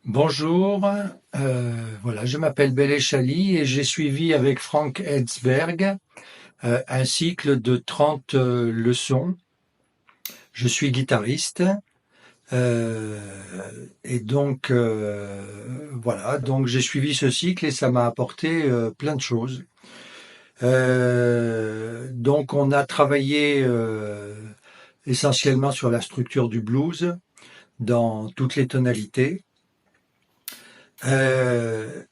Bonjour, voilà, je m'appelle Bélé Chali et j'ai suivi avec Frank Hetzberg un cycle de 30 leçons. Je suis guitariste euh, et donc voilà, donc j'ai suivi ce cycle et ça m'a apporté plein de choses. Donc on a travaillé essentiellement sur la structure du blues dans toutes les tonalités. Euh,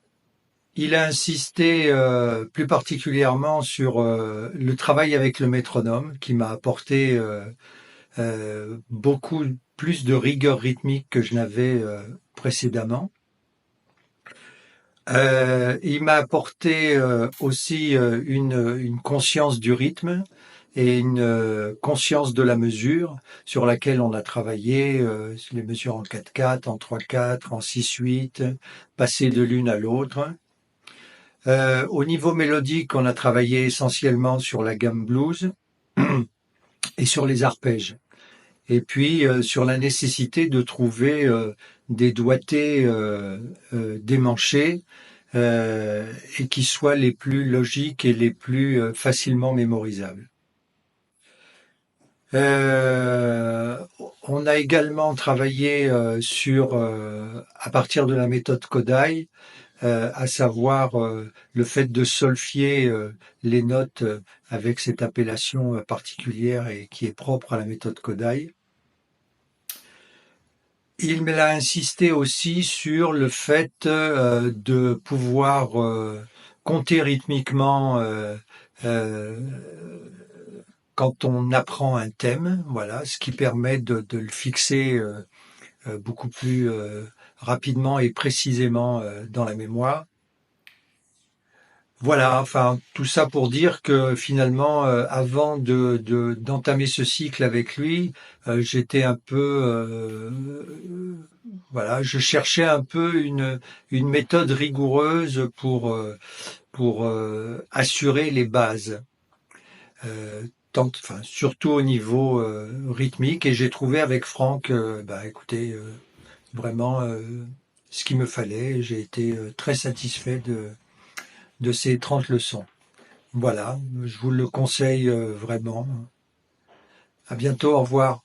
Il a insisté plus particulièrement sur le travail avec le métronome, qui m'a apporté beaucoup plus de rigueur rythmique que je n'avais précédemment. Il m'a apporté aussi une conscience du rythme et une conscience de la mesure sur laquelle on a travaillé, les mesures en 4/4, en 3/4, en 6/8, passer de l'une à l'autre. Au niveau mélodique, on a travaillé essentiellement sur la gamme blues et sur les arpèges. Et puis sur la nécessité de trouver des doigtés démanchés et qui soient les plus logiques et les plus facilement mémorisables. Euh, on a également travaillé à partir de la méthode Kodai, à savoir le fait de solfier les notes avec cette appellation particulière et qui est propre à la méthode Kodai. Il m'a insisté aussi sur le fait de pouvoir compter rythmiquement euh, quand on apprend un thème, voilà, ce qui permet de le fixer beaucoup plus rapidement et précisément dans la mémoire. Voilà, enfin, tout ça pour dire que finalement, avant d'entamer ce cycle avec lui, j'étais un peu, voilà, je cherchais un peu une méthode rigoureuse pour assurer les bases, enfin, surtout au niveau rythmique. Et j'ai trouvé avec Franck, bah, écoutez, vraiment ce qu'il me fallait. J'ai été très satisfait de ces 30 leçons. Voilà, je vous le conseille vraiment. À bientôt, au revoir.